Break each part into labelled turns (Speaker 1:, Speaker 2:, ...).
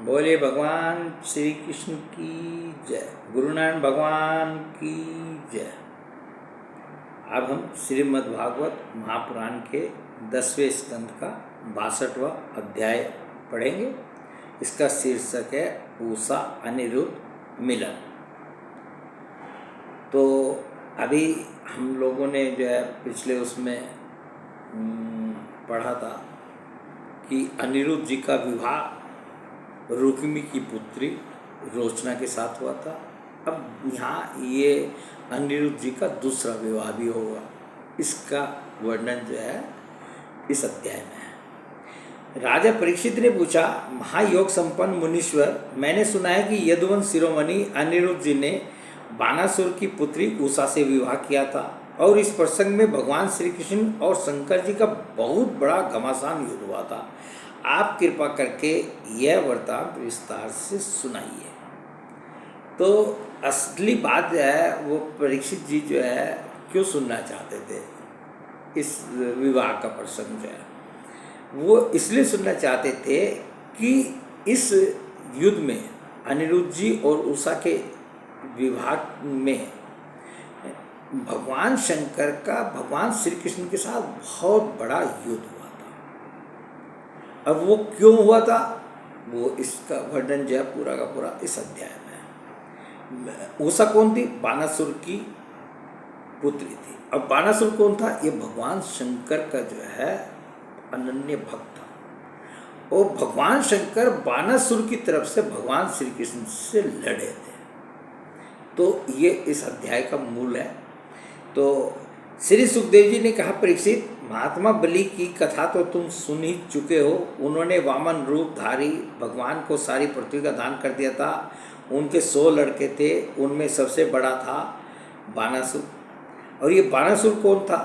Speaker 1: बोले भगवान श्री कृष्ण की जय, गुरु नानक भगवान की जय। अब हम श्रीमद् भागवत महापुराण के 10वें स्कंद का 62वां अध्याय पढ़ेंगे। इसका शीर्षक है उषा अनिरुद्ध मिलन। तो अभी हम लोगों ने जो है पिछले उसमें पढ़ा था कि अनिरुद्ध जी का विवाह रुक्मी की पुत्री रोचना के साथ हुआ था। अब यहाँ ये अनिरुद्ध जी का दूसरा विवाह भी होगा। इसका वर्णन जो है इस अध्याय में है। राजा परीक्षित ने पूछा, महायोग संपन्न मुनीश्वर, मैंने सुना है कि यदुवंश शिरोमणि अनिरुद्ध जी ने बानासुर की पुत्री उषा से विवाह किया था और इस प्रसंग में भगवान श्री कृष्ण और शंकर जी का बहुत बड़ा घमासान युद्ध हुआ था। आप कृपा करके यह वृत्तांत विस्तार से सुनाइए। तो असली बात जो है वो परीक्षित जी जो है क्यों सुनना चाहते थे, इस विवाह का प्रसंग जो है वो इसलिए सुनना चाहते थे कि इस युद्ध में अनिरुद्ध जी और उषा के विवाह में भगवान शंकर का भगवान श्री कृष्ण के साथ बहुत बड़ा युद्ध हुआ था। अब वो क्यों हुआ था, वो इसका वर्णन जो है पूरा का पूरा इस अध्याय में है। उषा कौन थी? बानासुर की पुत्री थी। अब बानासुर कौन था? ये भगवान शंकर का जो है अनन्य भक्त था। और भगवान शंकर बानासुर की तरफ से भगवान श्री कृष्ण से लड़े थे। तो ये इस अध्याय का मूल है। तो श्री सुखदेव जी ने कहा, परीक्षित, महात्मा बलि की कथा तो तुम सुन ही चुके हो। उन्होंने वामन रूप धारी भगवान को सारी पृथ्वी का दान कर दिया था। उनके 100 लड़के थे, उनमें सबसे बड़ा था बानासुर। और ये बानासुर कौन था?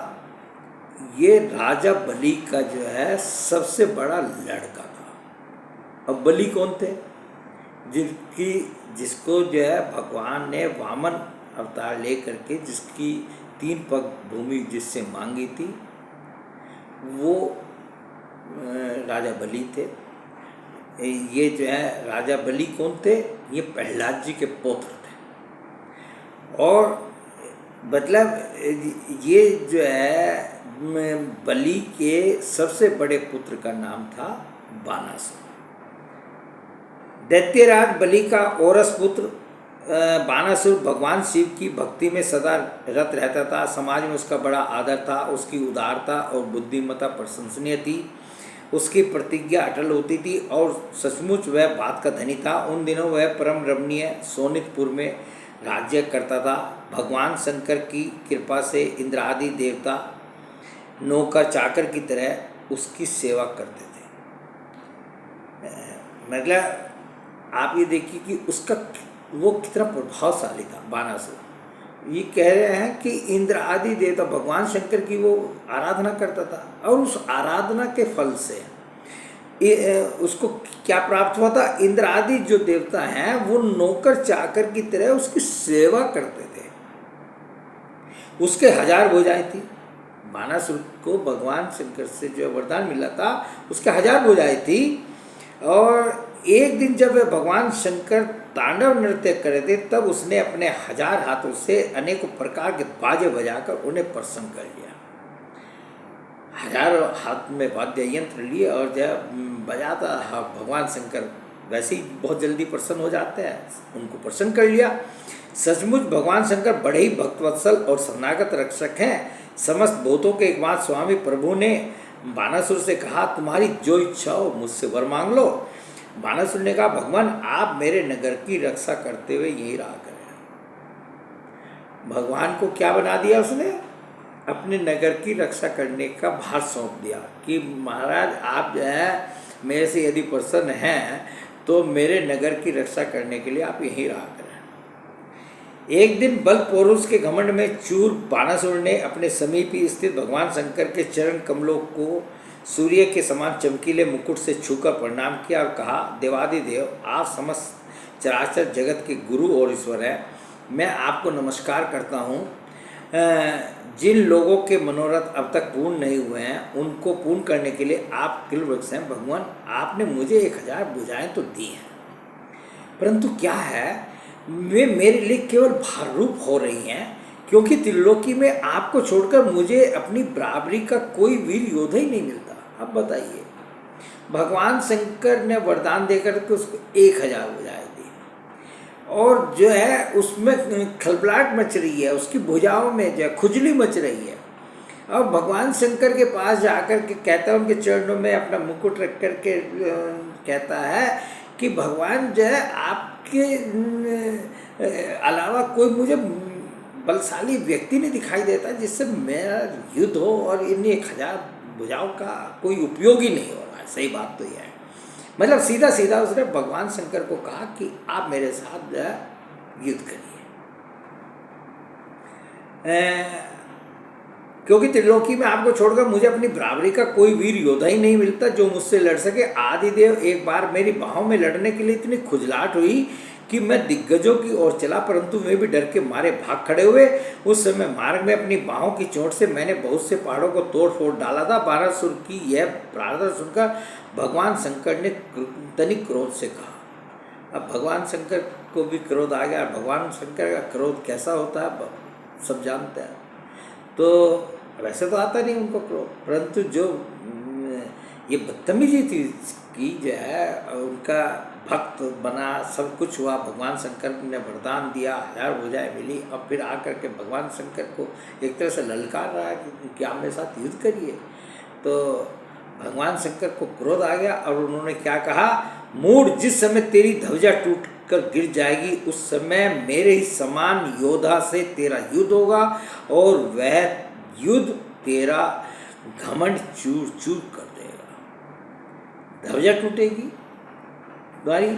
Speaker 1: ये राजा बलि का जो है सबसे बड़ा लड़का था। अब बलि कौन थे? जिसको जो है भगवान ने वामन अवतार ले करके जिसकी 3 पग भूमि जिससे मांगी थी, वो राजा बलि थे। ये जो है राजा बलि कौन थे? ये प्रहलाद जी के पौत्र थे। और मतलब ये जो है बलि के सबसे बड़े पुत्र का नाम था बानासुर। दैत्यराज बलि का औरस पुत्र बानासुर भगवान शिव की भक्ति में सदा रत रहता था। समाज में उसका बड़ा आदर था। उसकी उदारता और बुद्धिमत्ता प्रशंसनीय थी। उसकी प्रतिज्ञा अटल होती थी और सचमुच वह बात का धनी था। उन दिनों वह परम रमणीय सोनितपुर में राज्य करता था। भगवान शंकर की कृपा से इंद्र आदि देवता नौकर चाकर की तरह उसकी सेवा करते थे। मतलब आप ये देखिए कि उसका वो कितना प्रभावशाली था बानासुर। ये कह रहे हैं कि इंद्र आदि देवता भगवान शंकर की वो आराधना करता था और उस आराधना के फल से उसको क्या प्राप्त हुआ था? इंद्र आदि जो देवता हैं वो नौकर चाकर की तरह उसकी सेवा करते थे। उसके 1000 भुजाएं थी। बानासुर को भगवान शंकर से जो वरदान मिला था उसके 1000 भुजाएं थी। और एक दिन जब वे भगवान शंकर तांडव नृत्य कर रहे थे तब उसने अपने 1000 हाथों से अनेकों प्रकार के बाजे बजाकर उन्हें प्रसन्न कर लिया। 1000 हाथ में वाद्य यंत्र लिए और जब बजाता भगवान शंकर वैसे ही बहुत जल्दी प्रसन्न हो जाते हैं, उनको प्रसन्न कर लिया। सचमुच भगवान शंकर बड़े ही भक्तवत्सल और शरणागत रक्षक हैं। समस्त भूतों के एकमात्र स्वामी प्रभु ने बानासुर से कहा, तुम्हारी जो इच्छा हो मुझसे वर मांग लो। बानासुर ने कहा, भगवान आप मेरे नगर की रक्षा करते हुए यही रहा करें। भगवान को क्या बना दिया उसने? अपने नगर की रक्षा करने का भार सौंप दिया कि महाराज आप जो है मेरे से यदि प्रसन्न हैं तो मेरे नगर की रक्षा करने के लिए आप यहीं रहा करें। एक दिन बल पौरुष के घमंड में चूर बानासुर ने अपने समीप ही स्थित भगवान शंकर के चरण कमलों को सूर्य के समान चमकीले मुकुट से छूकर प्रणाम किया और कहा, देवादिदेव आप समस्त चराचर जगत के गुरु और ईश्वर हैं। मैं आपको नमस्कार करता हूँ। जिन लोगों के मनोरथ अब तक पूर्ण नहीं हुए हैं उनको पूर्ण करने के लिए आप किल वृक्ष हैं। भगवान आपने मुझे 1000 भुजाएं तो दी हैं, परंतु क्या है, वे मेरे लिए केवल भाररूप हो रही हैं, क्योंकि त्रिलोकी में आपको छोड़कर मुझे अपनी बराबरी का कोई वीर योद्धा ही नहीं मिलता। अब बताइए, भगवान शंकर ने वरदान देकर के उसको 1000 भुजाएं दी, और जो है उसमें खलबलाहट मच रही है, उसकी भुजाओं में जो है खुजली मच रही है। अब भगवान शंकर के पास जाकर के कहता है, उनके चरणों में अपना मुकुट रख कर के कहता है कि भगवान जो है आपके अलावा कोई मुझे बलशाली व्यक्ति नहीं दिखाई देता जिससे मेरा युद्ध हो, और इन 1000 भुजाओं का कोई उपयोग ही नहीं हो रहा है। सही बात तो यह है, मतलब सीधा सीधा उसने भगवान शंकर को कहा कि आप मेरे साथ जो है युद्ध करिए, क्योंकि त्रिलोकी में आपको छोड़कर मुझे अपनी बराबरी का कोई वीर योद्धा ही नहीं मिलता जो मुझसे लड़ सके। आदिदेव, एक बार मेरी बाहों में लड़ने के लिए इतनी खुजलाहट हुई कि मैं दिग्गजों की ओर चला, परंतु वे भी डर के मारे भाग खड़े हुए। उस समय मार्ग में अपनी बाहों की चोट से मैंने बहुत से पहाड़ों को तोड़ फोड़ डाला था। बानासुर की यह प्रार्थना सुनकर भगवान शंकर ने तनिक क्रोध से कहा। अब भगवान शंकर को भी क्रोध आ गया। भगवान शंकर का क्रोध कैसा होता है सब जानते हैं। तो वैसे तो आता नहीं उनको क्रोध, परंतु जो ये बदतमीजी थी कि जो है उनका भक्त बना, सब कुछ हुआ, भगवान शंकर ने वरदान दिया, 1000 भुजाएं मिली, अब फिर आकर के भगवान शंकर को एक तरह से ललकार रहा है कि आप मेरे साथ युद्ध करिए। तो भगवान शंकर को क्रोध आ गया और उन्होंने क्या कहा, मूढ़, जिस समय तेरी ध्वजा टूट कर गिर जाएगी उस समय मेरे ही समान योद्धा से तेरा युद्ध होगा, और वह युद्ध तेरा घमंड चूर चूर कर देगा। ध्वजा टूटेगी तुम्हारी,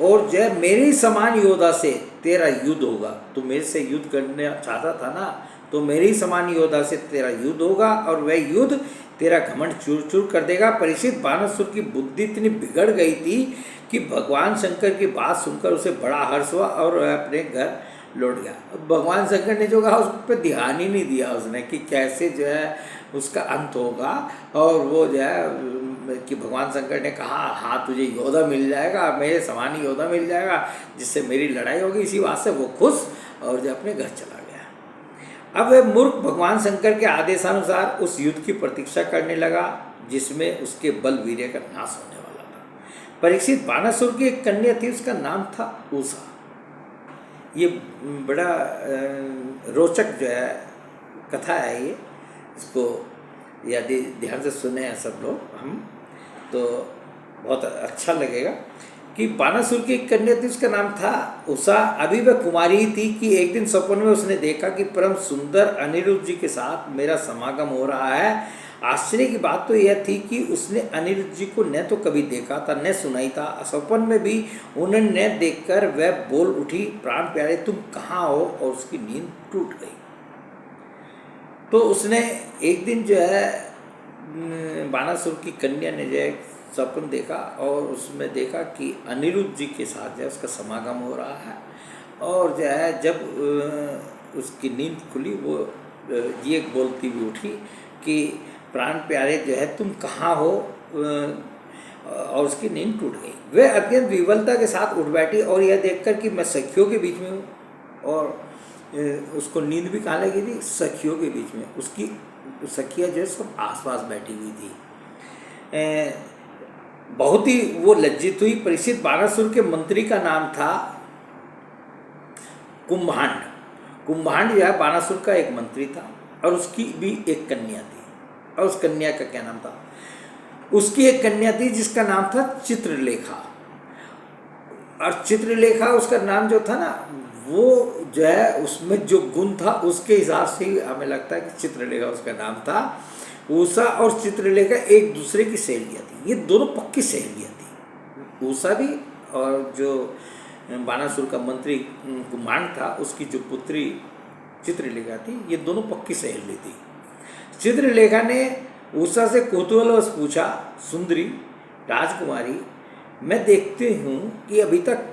Speaker 1: और जो है मेरे ही समान योद्धा से तेरा युद्ध होगा। तो मेरे से युद्ध करना चाहता था ना, तो मेरे ही समान योद्धा से तेरा युद्ध होगा, और वह युद्ध तेरा घमंड चूर चूर कर देगा। परीक्षित, बानासुर की बुद्धि इतनी बिगड़ गई थी कि भगवान शंकर की बात सुनकर उसे बड़ा हर्ष हुआ और वह अपने घर लौट गया। भगवान शंकर ने जो कहा उस पर ध्यान ही नहीं दिया उसने कि कैसे जो है उसका अंत होगा। और वो जो है कि भगवान शंकर ने कहा, हाँ तुझे योद्धा मिल जाएगा, मेरे समान ही योद्धा मिल जाएगा जिससे मेरी लड़ाई होगी। इसी बात से वो खुश और जो अपने घर चला गया। अब वह मूर्ख भगवान शंकर के आदेशानुसार उस युद्ध की प्रतीक्षा करने लगा जिसमें उसके बल वीर्य का नाश होने वाला था। परीक्षित, बानासुर की एक कन्या थी, उसका नाम था उषा। ये बड़ा रोचक जो है कथा है ये, इसको यदि ध्यान से सुने हैं सब लोग हम तो बहुत अच्छा लगेगा। कि बानासुर की एक कन्या थी, उसका नाम था उषा। अभी वह कुमारी ही थी कि एक दिन सपन में उसने देखा कि परम सुंदर अनिरुद्ध जी के साथ मेरा समागम हो रहा है। आश्चर्य की बात तो यह थी कि उसने अनिरुद्ध जी को न तो कभी देखा था न सुनाई था। सपन में भी उन्हें न देखकर वह बोल उठी, प्राण प्यारे तुम कहाँ हो, और उसकी नींद टूट गई। तो उसने एक दिन जो है बानासुर की कन्या ने जो है सपन देखा और उसमें देखा कि अनिरुद्ध जी के साथ जो है उसका समागम हो रहा है। और जो है जब उसकी नींद खुली वो ये बोलती हुई उठी कि प्राण प्यारे जो है तुम कहाँ हो, और उसकी नींद टूट गई। वह अत्यंत विवलता के साथ उठ बैठी और यह देखकर कि मैं सखियों के बीच में हूँ, और उसको नींद भी कहाँ लगी थी, सखियों के बीच में। उसकी सखियाँ जो है सब आसपास बैठी हुई थी। बहुत ही वो लज्जित हुई। परीक्षित, बानासुर के मंत्री का नाम था कुंभांड। कुंभांड जो है बानासुर का एक मंत्री था और उसकी भी एक कन्या थी। और उस कन्या का क्या नाम था, उसकी एक कन्या थी जिसका नाम था चित्रलेखा। और चित्रलेखा उसका नाम जो था ना, वो जो है उसमें जो गुण था उसके हिसाब से ही हमें लगता है कि चित्रलेखा उसका नाम था। उषा और चित्रलेखा एक दूसरे की सहेलियाँ थी, ये दोनों पक्की सहेलियाँ थी। उषा भी और जो बानासुर का मंत्री कुंभांड था उसकी जो पुत्री चित्रलेखा थी, ये दोनों पक्की सहेली थी। चित्रलेखा ने उषा से कौतूहलवश पूछा, सुंदरी राजकुमारी, मैं देखती हूँ कि अभी तक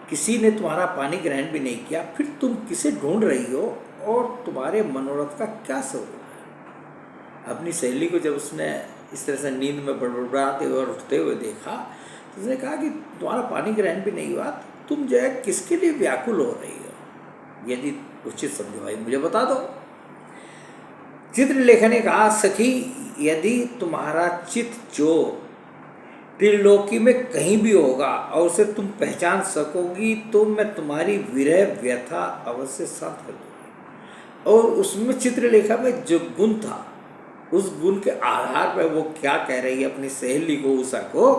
Speaker 1: किसी ने तुम्हारा पानी ग्रहण भी नहीं किया, फिर तुम किसे ढूंढ रही हो और तुम्हारे मनोरथ का क्या स्वरूप है। अपनी सहेली को जब उसने इस तरह से नींद में बड़बड़ाते हुए और उठते हुए देखा उसने कहा कि तुम्हारा पानी ग्रहण भी नहीं हुआ, तुम जो है किसके लिए व्याकुल हो रही हो, यदि उचित समझो भाई मुझे बता दो। चित्रलेखा ने कहा, सखी यदि तुम्हारा चित चोर त्रिलोकी में कहीं भी होगा और उसे तुम पहचान सकोगी तो मैं तुम्हारी विरह व्यथा अवश्य शांत कर दूंगी। और उसमें चित्रलेखा में जो गुण था, उस गुण के आधार पर वो क्या कह रही है अपनी सहेली को, उषा को,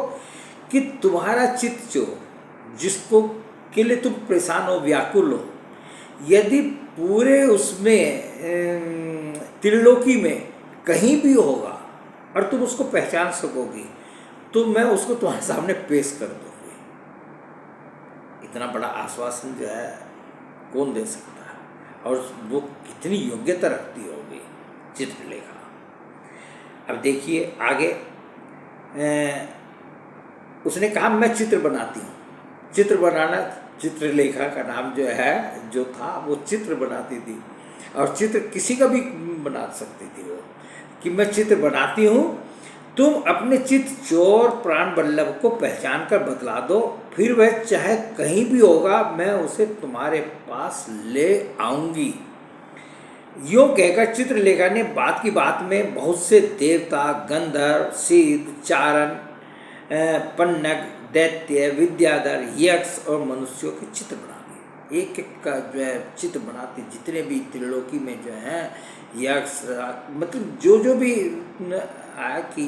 Speaker 1: कि तुम्हारा चित चोर जिसको के लिए तुम परेशान हो, व्याकुल हो, यदि पूरे उसमें त्रिलोकी में कहीं भी होगा और तुम उसको पहचान सकोगी तो मैं उसको तुम्हारे सामने पेश कर दूंगी। इतना बड़ा आश्वासन जो है कौन दे सकता है, और वो कितनी योग्यता रखती होगी चित्रलेखा। अब देखिए आगे, उसने कहा मैं चित्र बनाती हूँ। चित्र बनाना, चित्रलेखा का नाम जो है जो था वो चित्र बनाती थी, और चित्र किसी का भी बना सकती थी वो, कि मैं चित्र बनाती हूँ, तुम अपने चित चोर प्राण वल्लभ को पहचान कर बतला दो, फिर वह चाहे कहीं भी होगा मैं उसे तुम्हारे पास ले आऊंगी। यूँ कहकर चित्रलेखा ने बात की बात में बहुत से देवता, गंधर्व, सिद्ध, चारण, पन्नग, दैत्य, विद्याधर, यक्ष और मनुष्यों के चित्र बना दिए। एक एक का जो है चित्र बनाते, जितने भी त्रिलोकी में जो है यक्ष, मतलब जो भी आया कि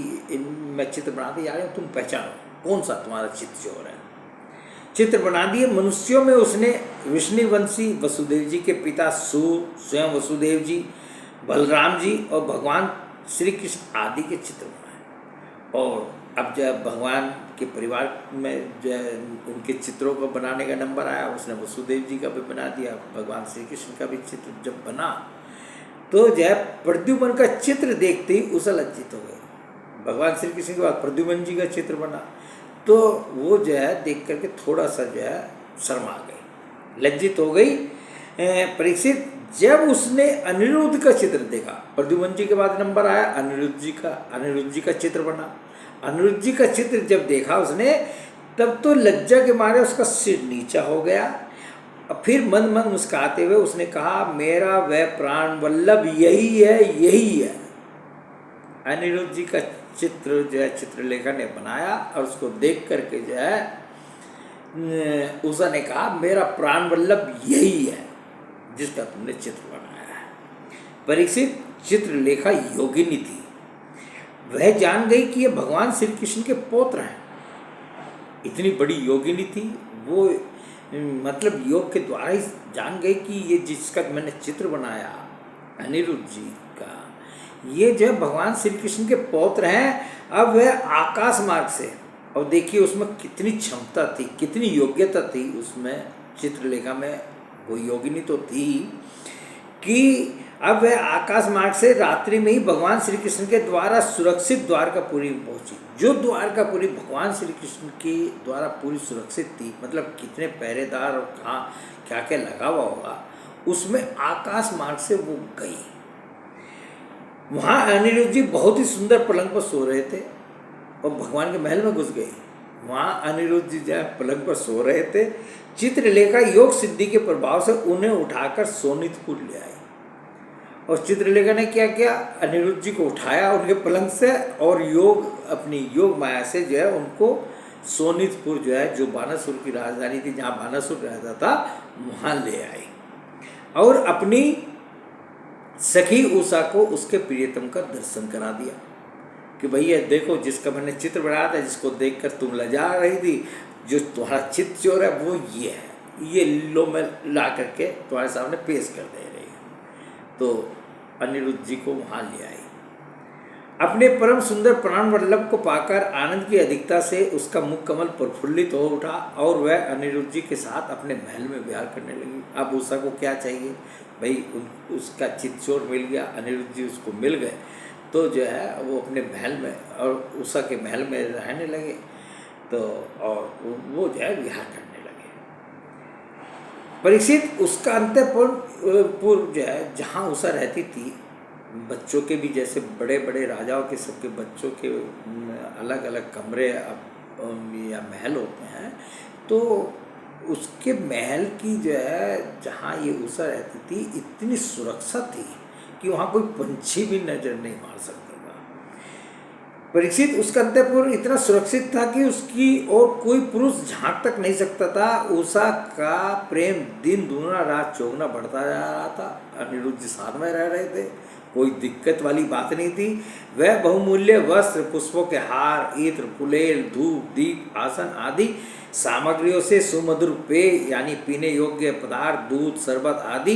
Speaker 1: मैं चित्र बनाते जा रही हूँ, तुम पहचानो कौन सा तुम्हारा चित्र चोर है। चित्र बना दिए। मनुष्यों में उसने विष्णुवंशी वसुदेव जी के पिता सूर, स्वयं वसुदेव जी, बलराम जी और भगवान श्री कृष्ण आदि के चित्र बनाए। और अब जब भगवान के परिवार में जो है उनके चित्रों को बनाने का नंबर आया, उसने वसुदेव जी का भी बना दिया, भगवान श्री कृष्ण का भी चित्र जब बना तो जो है प्रद्युम्न का चित्र देखते ही उसे लज्जित हो गए। भगवान श्री कृष्ण के बाद प्रद्युम्न जी का चित्र बना तो वो जो है देख करके थोड़ा सा जो है शर्मा गई, लज्जित हो गई। परीक्षित जब उसने अनिरुद्ध का चित्र देखा, प्रद्युम्न जी के बाद नंबर आया अनिरुद्ध जी का चित्र बना। अनिरुद्ध जी का चित्र जब देखा उसने, तब तो लज्जा के मारे उसका सिर नीचा हो गया। और फिर मन मन मुस्कुराते हुए उसने कहा, मेरा वह प्राण वल्लभ यही है। अनिरुद्ध जी का चित्र जो है चित्रलेखा ने बनाया और उसको देख करके जो है उषा ने कहा, मेरा प्राण वल्लभ यही है जिसका तुमने चित्र बनाया है। परीक्षित, चित्रलेखा योगिनी थी। वह जान गई कि ये भगवान श्री कृष्ण के पौत्र हैं। इतनी बड़ी योगिनी थी वो, मतलब योग के द्वारा ही जान गई कि ये जिसका मैंने चित्र बनाया अनिरुद्ध जी का, ये जो भगवान श्री कृष्ण के पौत्र हैं। अब वह आकाश मार्ग से, और देखिए उसमें कितनी क्षमता थी, कितनी योग्यता थी उसमें, चित्रलेखा में वो योगिनी तो थी कि अब वह आकाश मार्ग से रात्रि में ही भगवान श्री कृष्ण के द्वारा सुरक्षित द्वारकापुरी पहुंची। जो द्वारकापुरी भगवान श्री कृष्ण के द्वारा पूरी सुरक्षित थी, मतलब कितने पहरेदार और कहाँ क्या क्या लगा हुआ होगा, उसमें आकाश मार्ग से वो गई। वहाँ अनिरुद्ध जी बहुत ही सुंदर पलंग पर सो रहे थे और भगवान के महल में घुस गई। वहाँ अनिरुद्ध जी जब पलंग पर सो रहे थे, चित्रलेखा योग सिद्धि के प्रभाव से उन्हें उठाकर सोनितपुर ले आई। और चित्रलेखा ने क्या किया, अनिरुद्ध जी को उठाया उनके पलंग से और अपनी योग माया से जो है उनको सोनितपुर जो है, जो बानासुर की राजधानी थी, जहाँ बानासुर रहता था, वहाँ ले आई और अपनी सखी उषा को उसके प्रियतम का दर्शन करा दिया कि भैया देखो, जिसका मैंने चित्र बनाया था, जिसको देखकर तुम लजा रही थी, जो तुम्हारा चित्र चोर है वो ये है, ये लो मैं ला करके तुम्हारे सामने पेश कर दे रही हूँ। तो अनिरुद्ध जी को वहाँ ले आई। अपने परम सुंदर प्राण वल्लभ को पाकर आनंद की अधिकता से उसका मुख कमल प्रफुल्लित हो उठा और वह अनिरुद्ध जी के साथ अपने महल में विहार करने लगी। अब उषा को क्या चाहिए भाई, उसका चित्तचोर मिल गया, अनिरुद्ध जी उसको मिल गए, तो जो है वो अपने महल में और उषा के महल में रहने लगे। तो और वो जो है विहार करने लगे। परीक्षित, उसका अंतःपुर जो है जहाँ उषा रहती थी, बच्चों के भी जैसे बड़े बड़े राजाओं के सबके बच्चों के अलग अलग कमरे अब या महल होते हैं, तो उसके महल की जो है जहाँ ये उषा रहती थी इतनी सुरक्षा थी कि वहाँ कोई पंछी भी नजर नहीं मार सकता था। परीक्षित उसका अंतःपुर इतना सुरक्षित था कि उसकी और कोई पुरुष झांक तक नहीं सकता था। उषा का प्रेम दिन दूना रात चौगुना बढ़ता जा रहा था। अनिरुद्ध जी साथ में रह रहे थे, कोई दिक्कत वाली बात नहीं थी। वह बहुमूल्य वस्त्र, पुष्पों के हार, इत्र, फुलेल, धूप, दीप, आसन आदि सामग्रियों से सुमधुर पेय यानी पीने योग्य पदार्थ, दूध, शरबत आदि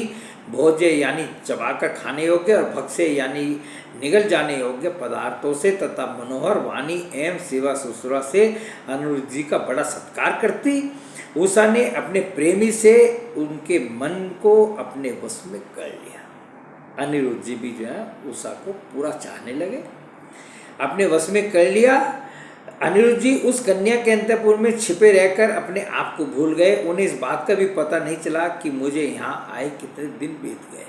Speaker 1: भोज्य यानी चबाकर खाने योग्य और भक्ष्य यानी निगल जाने योग्य पदार्थों से तथा मनोहर वाणी एवं सेवा ससुरा से अनिरुद्ध जी का बड़ा सत्कार करती। उषा ने अपने प्रेमी से उनके मन को अपने वश में कर लिया। अनिरुद्ध जी भी जो है उषा को पूरा चाहने लगे, अपने वश में कर लिया। अनिरुद्ध जी उस कन्या के अंतःपुर में छिपे रहकर अपने आप को भूल गए। उन्हें इस बात का भी पता नहीं चला कि मुझे यहाँ आए कितने दिन बीत गए।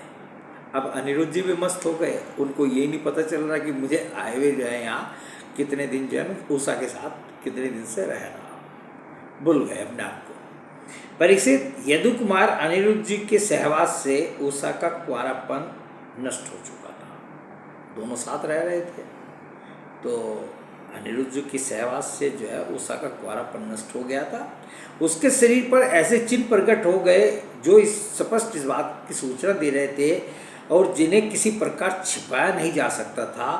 Speaker 1: अब अनिरुद्ध जी भी मस्त हो गए, उनको ये नहीं पता चल रहा कि मुझे आए हुए जो है यहाँ कितने दिन जो है मैं उषा के साथ कितने दिन से रह रहा हूँ, भूल गए अपने आप को। परीक्षित, यदु कुमार अनिरुद्ध जी के सहवास से उषा का कुंवारापन नष्ट हो चुका था। दोनों साथ रह रहे थे, तो अनिरुद्ध जी की सहवास से जो है उषा का कुंवारापन नष्ट हो गया था। उसके शरीर पर ऐसे चिन्ह प्रकट हो गए जो स्पष्ट इस बात की सूचना दे रहे थे और जिन्हें किसी प्रकार छिपाया नहीं जा सकता था।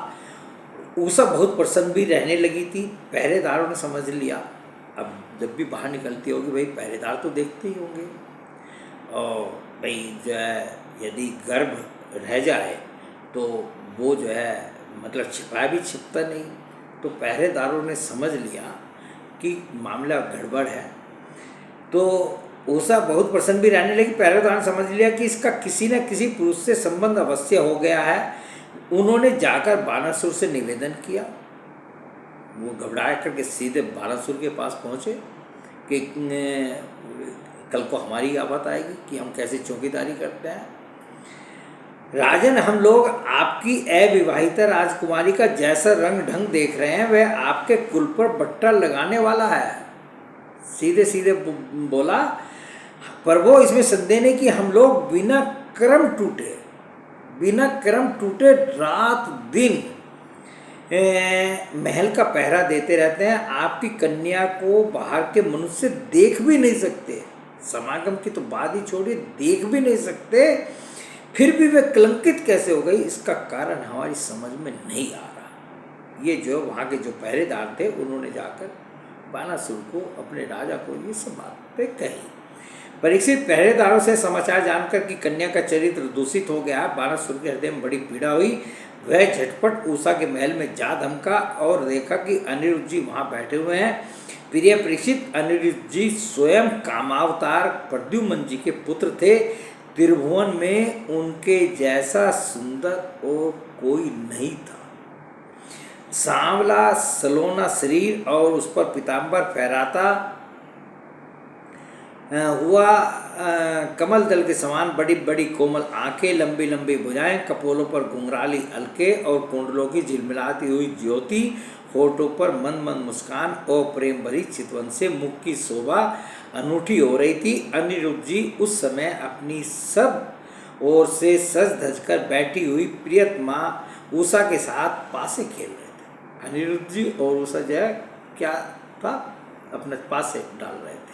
Speaker 1: उषा बहुत प्रसन्न भी रहने लगी थी। पहरेदारों ने समझ लिया, अब जब भी बाहर निकलती होगी भाई पहरेदार तो देखते ही होंगे, और भाई जो है यदि गर्भ रह जाए तो वो जो है मतलब छिपाया भी छिपता नहीं। तो पहरेदारों ने समझ लिया कि मामला गड़बड़ है। तो उषा बहुत प्रसन्न भी रहने लगी। पहरेदार ने समझ लिया कि इसका किसी न किसी पुरुष से संबंध अवश्य हो गया है। उन्होंने जाकर बानासुर से निवेदन किया। वो घबराए करके सीधे बानासुर के पास पहुँचे कि कल को हमारी आफत आएगी कि हम कैसे चौकीदारी करते हैं। राजन, हम लोग आपकी अविवाहिता राजकुमारी का जैसा रंग ढंग देख रहे हैं वह आपके कुल पर बट्टा लगाने वाला है। सीधे सीधे बोला, प्रभु इसमें संदेह नहीं कि हम लोग बिना कर्म टूटे रात दिन महल का पहरा देते रहते हैं। आपकी कन्या को बाहर के मनुष्य देख भी नहीं सकते, समागम की तो बात ही छोड़िए, देख भी नहीं सकते। फिर भी वे कलंकित कैसे हो गई, इसका कारण हमारी समझ में नहीं आ रहा। ये जो वहाँ के जो पहरेदार थे उन्होंने जाकर बानासुर को, अपने राजा को ये सब बातें कही। परीक्षित, पहरेदारों से समाचार जानकर कि कन्या का चरित्र दूषित हो गया, बानासुर के हृदय में बड़ी पीड़ा हुई। वह झटपट उषा के महल में जा धमका और देखा कि अनिरुद्ध जी वहाँ बैठे हुए हैं। प्रिय परीक्षित, अनिरुद्ध जी स्वयं कामावतार प्रद्युम्न जी के पुत्र थे। त्रिभुवन में उनके जैसा सुंदर और कोई नहीं था। सांवला सलोना शरीर और उस पर पीताम्बर फहराता हुआ कमल दल के समान बड़ी बड़ी कोमल आंखें, लंबी लंबी भुजाएं, कपोलों पर घुंघराली अलके और कुंडलों की झिलमिलाती हुई ज्योति, होठों पर मंद मंद मुस्कान और प्रेम भरी चितवन से मुख की शोभा अनूठी हो रही थी। अनिरुद्ध जी उस समय अपनी सब ओर से सज धज कर बैठी हुई प्रियतमा उषा के साथ पासे खेल रहे थे। अनिरुद्ध जी और उषा जो है क्या था, अपने पासे डाल रहे थे।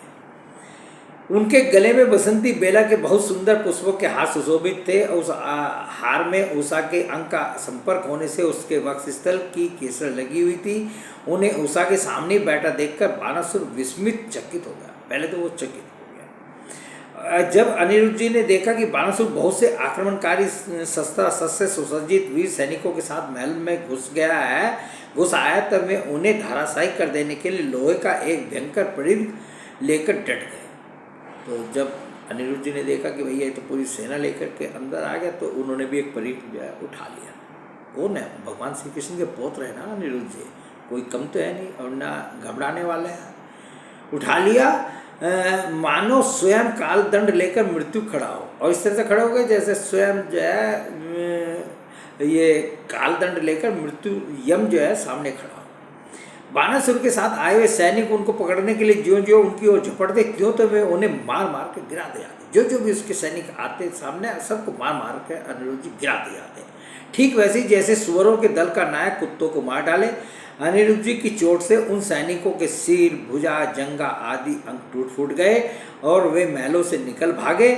Speaker 1: उनके गले में बसंती बेला के बहुत सुंदर पुष्पों के हार सुशोभित थे। उस हार में उषा के अंग का संपर्क होने से उसके वक्षस्थल की केसर लगी हुई थी। उन्हें उषा के सामने बैठा देखकर बानासुर विस्मित चकित हो गया। पहले तो वो चकित हो गया। जब अनिरुद्ध जी ने देखा कि बानासुर बहुत से आक्रमणकारी शस्त्र से सुसज्जित वीर सैनिकों के साथ महल में घुस आया, तब वे उन्हें धराशायी कर देने के लिए लोहे का एक भयंकर परिघ लेकर डट गए। तो जब अनिरुद्ध जी ने देखा कि भैया ये तो पूरी सेना लेकर के अंदर आ गया, तो उन्होंने भी एक परिघ जो है उठा लिया। कौन है, भगवान श्री कृष्ण के पौत्र है ना अनिरुद्ध जी, कोई कम तो है नहीं और ना घबराने वाले हैं। उठा लिया, मानो स्वयं काल दंड लेकर मृत्यु खड़ा हो, और इस तरह से खड़े हो गए जैसे स्वयं जो है ये काल दंड लेकर मृत्यु यम जो है सामने खड़ा हो। बानासुर के साथ आए हुए सैनिक उनको पकड़ने के लिए ज्यों ज्यों उनकी ओर झपटते, त्यों तो वे उन्हें मार मार के गिराते जाते। जो जो भी उसके सैनिक आते सामने, सबको मार मार के अनिरुद्ध जी गिराते जाते। ठीक वैसे ही जैसे सुअरों के दल का नायक कुत्तों को मार डाले, अनिरुद्ध जी की चोट से उन सैनिकों के सिर, भुजा, जंगा आदि अंग टूट फूट गए और वे महलों से निकल भागे।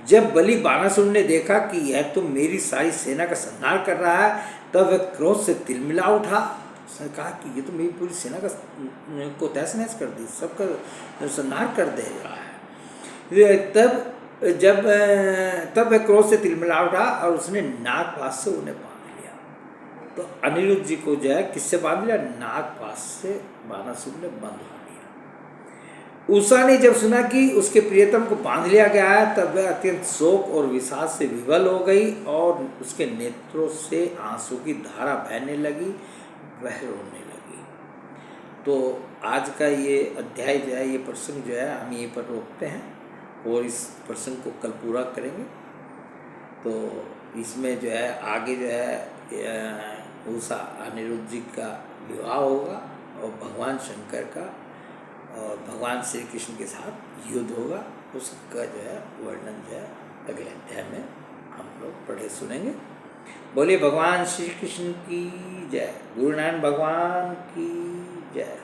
Speaker 1: जब बलि बानासुर ने देखा कि यह तो मेरी सारी सेना का संहार कर रहा है, तब वह क्रोध से तिलमिला उठा। उसने कहा कि ये तो मेरी पूरी सेना का को तहस नहस कर दी, सबका संहार कर दे रहा है। तब वह क्रोध से तिलमिला उठा और उसने नागपाश से उन्हें बांध लिया। तो अनिरुद्ध जी को जो है किससे बांध लिया? नागपाश से बानासुर ने बांध लिया। उषा ने जब सुना कि उसके प्रियतम को बांध लिया गया है, तब वह अत्यंत शोक और विषाद से विवल हो गई और उसके नेत्रों से आंसू की धारा बहने लगी, वह रोने लगी। तो आज का ये अध्याय जो है, ये प्रसंग जो है, हम यहीं पर रोकते हैं और इस प्रसंग को कल पूरा करेंगे। तो इसमें जो है आगे जो है उषा अनिरुद्ध जी का विवाह होगा और भगवान शंकर का और भगवान श्री कृष्ण के साथ युद्ध होगा। उसका जो है वर्णन जो है अगले अध्याय में हम लोग पढ़े सुनेंगे। बोलिए भगवान श्री कृष्ण की जय, गुरु नानक भगवान की जय।